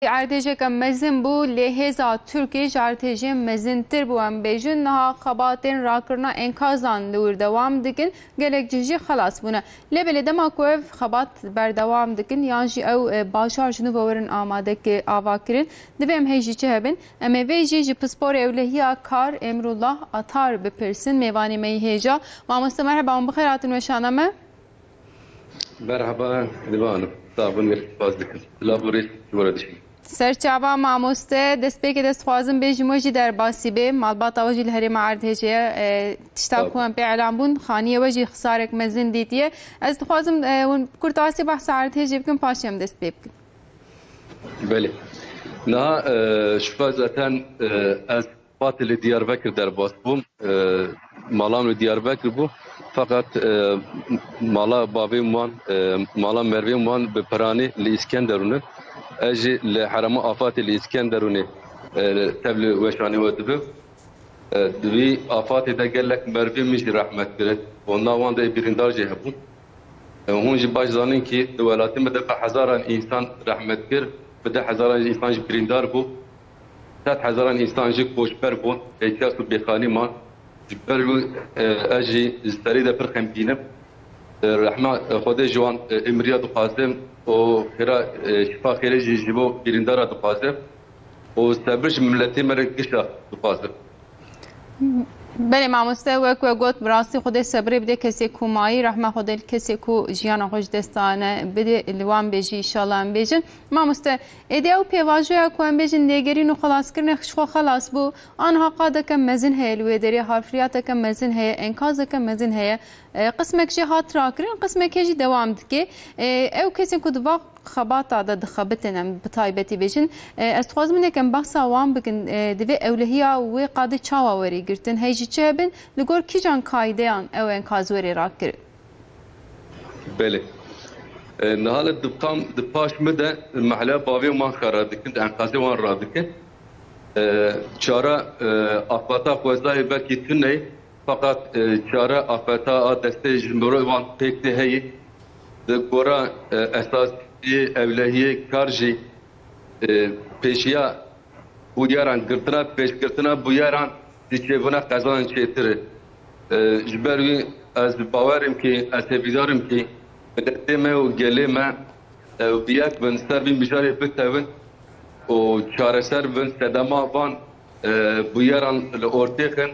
ارتجک مزن بو لحظه ترکیش ارتج مزن تر بو ام بیجن نها خباتن راکرنا انکازان دور دوام دکن گلک جهجی خلاص بونه لبل دما کوف خبات بر دوام دکن یانجی او باشار جنو ورن آماده که آواکرین دویم هیجی چه هبن اما ویجی جی پسپور اولهیا کار امرالله اتار بپرسن میوانی می هیجا ما مرحبا بخیراتن و شانمه مرحبا دیوانم صابون باز دکن لابوری وردشی سرچاوا ماموسته دست به که دست خوازم بیش موجی در باسی به مالبات وجی الهرم عرضه تشتاق کوم به اعلام بون خانیه وجی خسارک مزن دیتیه از خوازم اون کرتاسی بحث عرضه بکن پاشم دست بکن. بله نه شفا زاتن از قاتل دیاربکر در باس بوم مالام دیاربکر بو fakat mala babim wan mala mervim wan bi pirani li İskenderun'u eji li harama afati li İskenderun'u tevli veşani ve dibi dibi afati de gelek mervim mişi rahmet kiret ondan wan de birindar jê hebûn hûn ji baş zanin ki di welatê me de hezaran insan rahmet kir bi de hezaran insan jî birindar bû sed hezaran insan jî koçber bûn hêtiya û bêxanî man جبرو اجي استريد فرخم بينم رحمة خدي جوان امريا دقاسم و خيرا شفا خيرا جيبو بيرندارا دقاسم و استبرش ملتي مركشا دقاسم بله ماموسته وک و گوت براستی خود صبری بده کسی کو مایی رحمه خود کسی کو جیان خوش دستانه بده لوان بجی ان شاء الله بجن ماموسته ایده او پیواژو کو ام بجن نگرین و خلاص کردن خو خلاص بو آنها قاده کم مزن هي الودری حرفیات کم مزن هي انقاذ کم مزن هي قسمك جي هات راكرين قسمك جي دوام دكي او كسين كود واق خبات عدد خبتنا بتايبتي بيجن استخواز منك ام بحثا وان بكن دوی اولهيا و قاده چاوا وري گرتن هيجي چهبن لگور کی جان قايديان او انقاذ وري راكر بله نهال دبقام دباش مده المحلة باوي وان خرادكن انقاذ وان رادكن چارا افاتا خوزای بکی تنه fakat çare afeta deste jimro van pekte hey de gora esas evlehiye karji peşiya bu yaran gırtına peş gırtına bu yaran diçe buna kazan çetir jbervi az bavarım ki asevidarım ki deme o geleme biyak ben serbi bijare bitavin o çareser ben sedama van bu yaran ortaya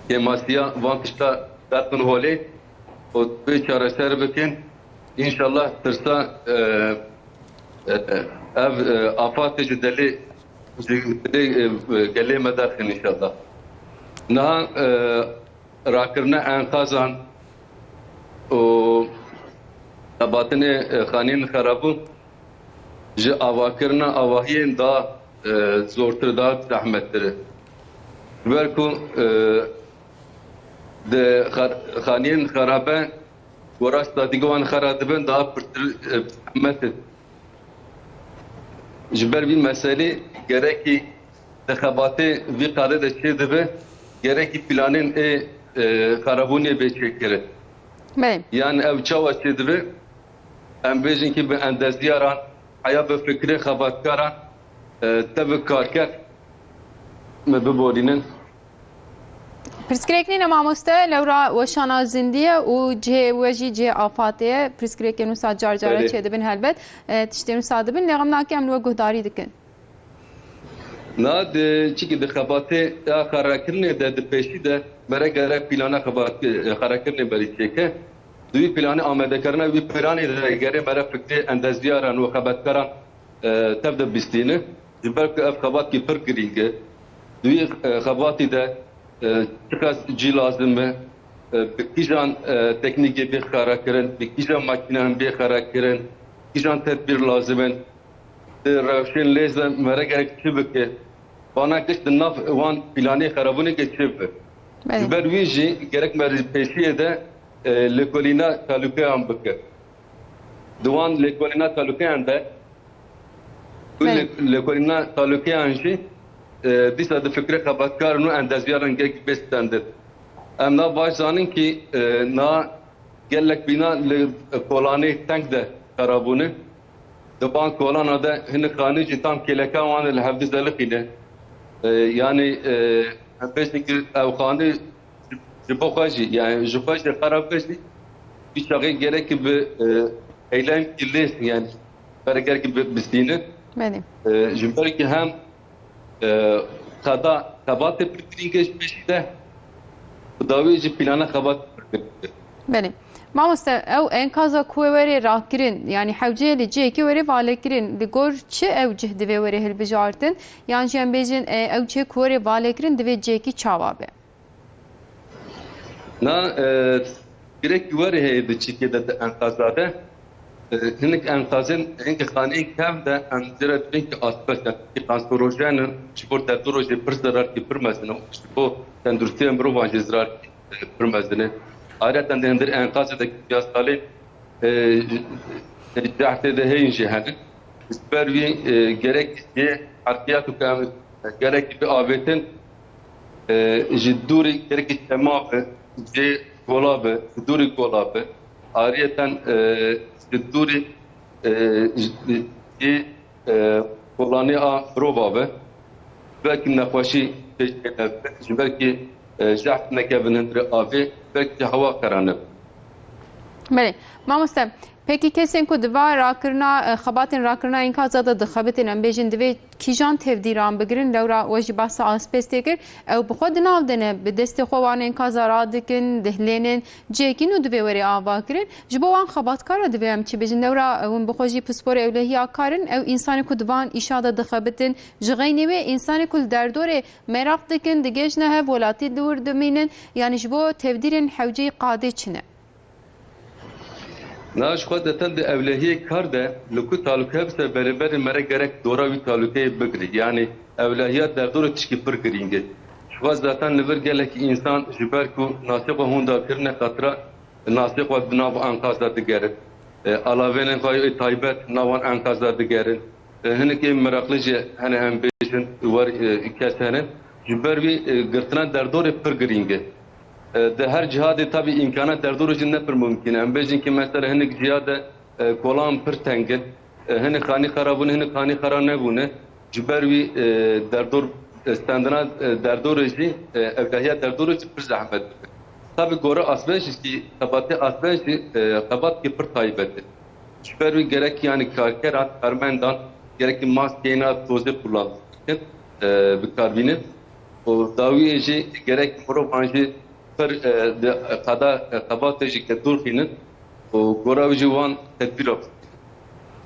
که ماسیا وان کشتا داتن هولی و به چاره سر بکن انشالله ترسا اف آفات جدلی گلی مدارخن انشالله نه راکرنا انقاذان و باطن خانین خرابو جه آواکرنا آواهین دا زورتر دا زحمتره برکو د خانین خرابه وراستا دیگوان خرابن daha pırtır جبر bir mesele gereki dehabatı bir kare de şeydi ve gereki planın karabuni be çekere. Yani ev çava şeydi ve embejin ki ben endezyaran haya be fikri khabatkaran tabi karker me beborinin پرسکریکنی نمامسته لورا وشانا زندیه و جه وجی جه آفاتیه پرسکریکنو ساد جار جاره چه دبن هلبت تشتیم ساده بن لغم ناکی امنو گهداری دکن نه ده چیکی ده خباته یا خراکرنه ده پیشی ده برای گره پیلانه خبات خراکرنه بری چیکه دوی پیلانه آمده کرنه وی پیلانه ده گره برای فکر اندازیاران و خباتکاران تبدأ بستینه جبر که اف خبات کی پر گرینگه دوی خباتی ده چقدر جی لازمه بکیجان تکنیکی bir karakterin, bikijan makinenin bir karakterin, bikijan tedbir lazımın. Ravşin lezem mere gerek çibke. Bana kıştı naf van planı karabını geçibke. Ber viji gerek mer peşiye de lekolina taluke ambke. Duvan lekolina taluke ande. Lekolina taluke anji disa de fikre xabatkarın endezyaran gerek bestendir. Em na baş zanin ki na gelek bina le kolani tank de karabunu Diban kolana da hinek xanî tam keleka wan li hevdî zelixîne. Yani beşik ev xanî ji bo xwe jî yani ji xwe jî xerab beşik bir şaxê gerek bi eylem kirlê yani bergerek bistînin بله ji ber ki hem qeda xebatê pirkirînge ji pêşî de dawî jî plana xebat pirkirînge. بله مامۆستا ئەو ئەنکازە کوێ وەرێ ڕاکردن یعنی حەوجەیە لە جێیەکی وەرێ ڤالێکردن li gor çi ew cih divê were hilbijartin yan jî em bêjin ew cih ku were valêkirin divê cêkî çawa be. Na gerek were heye di çîkê de enkazade hinek enkazên hinek xaneyên kev de em zêre dibin ki asbest ki kanserojenin ji bo derdorojê pir zarar kî pir mezin ji bo tenduristiya mirovan jî zarar pir mezin ayrıca de hindir enkazê de yasalê cehtê de heyên jî henin ber wî gerek jê harfiyat û gerek bi avêtin ji dûrê gerek temabe jê golabe ji dûrê golabe ayrıca ji dûrê jê kolanê a mirova be belkî nexweşî pêşkeve ji ber ki jeht nekevin hindir avê belkî hewa qerane. بله مامۆستا پێکی کەسێن ku diva rakirina xebatên rakirina enkazê de dixebitên em bêjin divê kîjan tevdîran bigirin lewra we jî behsa asbestê kir ew bi xwe di nav dene bi destê xwe wan enkaza radikin dihlênin cêkîn û divê werê ava kirin ji bo wan xebatkara divê em çi bêjin lewra hûn bi xwe jî pisporê ewlehiya karin ew însanê ku divan îşa de dixebitin ji xeynê wê însanê ku li derdorê meraq dikin digêjne hev welatî li wir dimînin yanî ji bo tevdîrên hewceyê qadê çi ne. Naş xwe de te di evlehiyê kar de li ku talûke bise berêberê mere gerek dora wî talûkeyê bigirî yani evlehiya derdora tişkî pir girîng e. Ji xwe zaten li vir gelekî însan ji ber ku nasê xwe hûn dakirine xetira nasê xwe di nav enkaza digerin. Alavênên xwe taybet navan enkaza digerin. Hinekê mereqlî jî hene em bêjin wer kes hene ji ber wî girtina derdorê pir girîng e. De her cihadê tabii imkanat derdorojin ne pir mümkün. Em bêjin ki mesela hinek cihade kolan pir tengin. Hinek xanî xerabûne, hinek xanî xera nebûne. Ji ber wî derdor standina derdorojî evlehiya derdorojî pir zehmet dike. Tabii gore asbêj ki xebatê asbêj jî xebat ki pir taybet e. Ji ber wî gerek yani karkeran fermendan gerek maskeyna tozê kullandikin bikarbînin. O dawiyê jî gerek mirovan jî پر قدا قباته جی که دور خینن و گورا جوان تدبیر افت.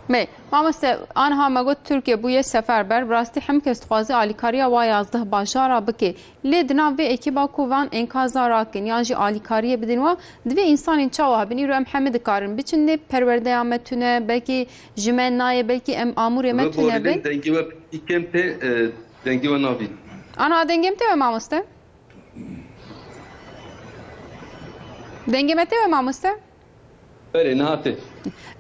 بله مامۆستا آنها مگوت ترکیه بویه سفربر براستی هم کس خوازی آلیکاریا و یازده باشارا بکی لی دناو به اکیبا کووان انکازا راکن یا جی آلیکاریه بدین و دوی انسان چاوه بینی رو ام حمد کارن بچن لی پرورده آمتونه بلکی جمن نایه بلکی ام آمور امتونه بین دنگی و ایکم ته دنگی و نابی آنها دنگیم ته مامۆستا دنگمته و مامۆستا بله نهاته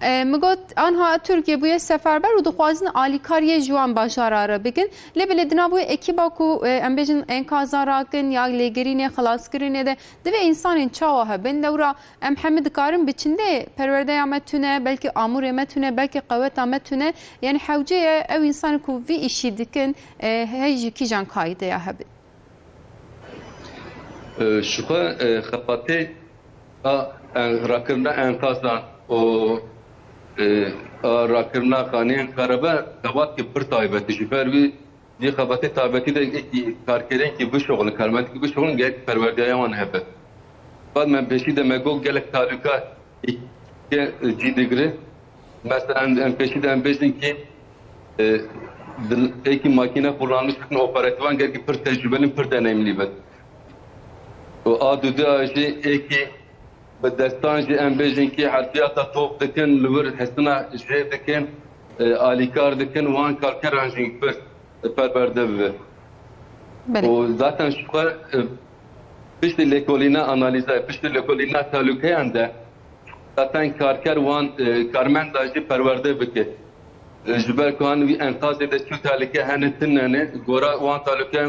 مگوت آنها ترکیه بویه سفربر و دخوازن آلیکاریه جوان باشارا را بکن لبله دنا بویه اکیبا کو ام بیجن انکازا راکن یا لگرینه خلاص کرینه ده دوی انسان چاوه بین لورا ام حمد کارم بچنده پرورده آمتونه بلکه آمور آمتونه بلکه قوت آمتونه یعنی حوجه او انسان کو وی اشی دکن هیجی کی جان کایده یا هبه شوخه خباته rakırna enkazdan o rakırna kanîyên xerebe xebat ki pir taybet ji ber wî dî xebatê taybetî de karkerên ki bişoxin karmentikî bişoxin gelek perwerdeya wan hebe. Bad me pêşî de me got gelek talûka cî digire mesela em pêşî de em bêjin ki êkî makîne kullanmış bikin operativan gelekî pir tecrübelî pir deneyimlî be. O a duda jî êkî بدستان جی ام بیجن کی حرفیات توپ دکن لور حسنا جه دکن آلیکار دکن وان کارکران جنگ پر برده به و zaten şu kadar pişti lekolina analize pişti lekolina taluke ande zaten karker wan karmen daji perverde bike jber kan vi enkaz de şu taluke hanetinne gora wan taluke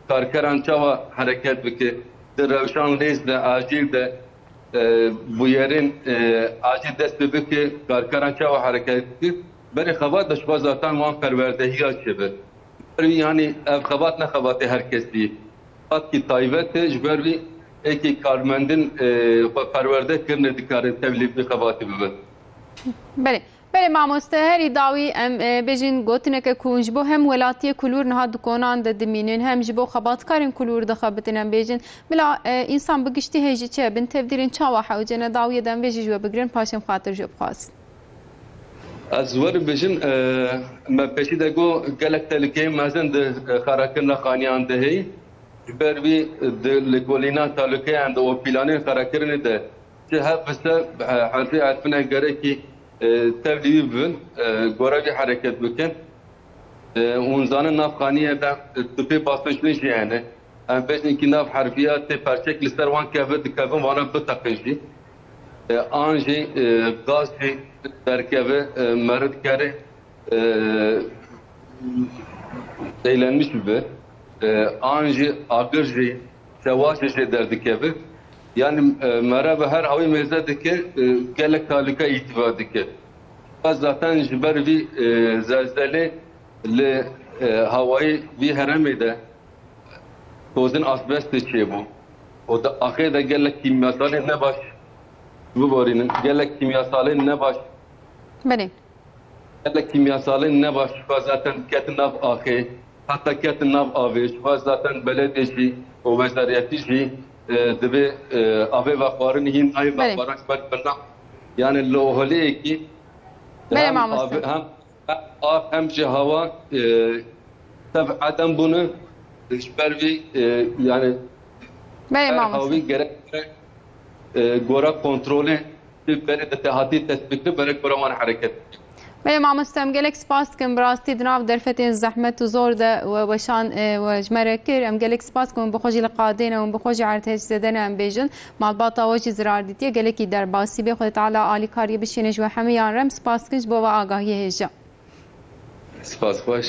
karkeran çava hareket bike de revşan lez de acil de bu yerin acil dest bebe ki karkaran çava hareket ki beri xabat da şuba zaten van perverdehi açıbı. Yani ev xabat ne xabatı herkes değil. Xabat ki tayvet jberi eki karmendin perverde kirne dikarin tevlib bir xabatı bebe. بله بله مامۆستا هەری داوی ئەم بێژین گوتنێکە کوونج بۆ هەم وڵاتیە کولور نها دکۆنان دەدمینێن هەم ji بۆ خەباتکارên کولور دەخەبتن ئەم بێژن بلا ئینسان بگشتی هێژی چێ بن تێبدیرین چاوا حەوجێنە داویە دەم بێژی ژوە بگرن پاشم خاتر ژێ بخواست از ور بجن ما پیشی دگو گلک تلکی مازن ده خراکن خانیان دهی بر بی ده لکولینا تلکی اند و پیلانی خراکرن ده چه ها بس حرفی عرفنا گره کی تبلیغ بن گوراجی حرکت بکن اون زانن ناف خانیه ده تپی باستنش yani بس اینکه ناف حرفیات پرچک لستر وان کبد کبن وانا بتقنشی آنجی گازی درکبه مرد کره eğlenmiş bir anji agırji sevaşeşe derdikebe yani merhaba her avi mezedeki gelek talika itifadike zaten jiber bir zelzele le havayı bir heremede tozun asbest çe bu o da ahirde gelek kimyasal ne baş bu varinin gelek kimyasal ne baş بله gelek kimyasal ne baş zaten ketinav ahi hatta ketinav avi zaten belediyeci o vezariyeti dibe ave vakarın hin ay vakarak bana yani lohole ki بله مامۆستا hem hava tabiaten bunu işbervi yani بله her مامۆستا havi gerek gora kontrolü bir bere de tehati tespiti bere koraman hareket. بله مامۆستا ئەم gelek سپاس دکەم بڕاستی دناو دەرفەتێن زەحمەت و زۆر دە وەشان وەژمەرە کرد ئەم gelek سپاس دکەم بخۆشی لە قادێنەوە بخۆشی عرتێج زەدەنە ئەم بێژن ماڵباتاوەژی زراردیتیە gelekî دەرباسی بێ خۆت عالا ئالیکاریە بشێنێ ژوە هەمویان رەم سپاس کرد بۆ ئاگاهی هێژە Spas baş.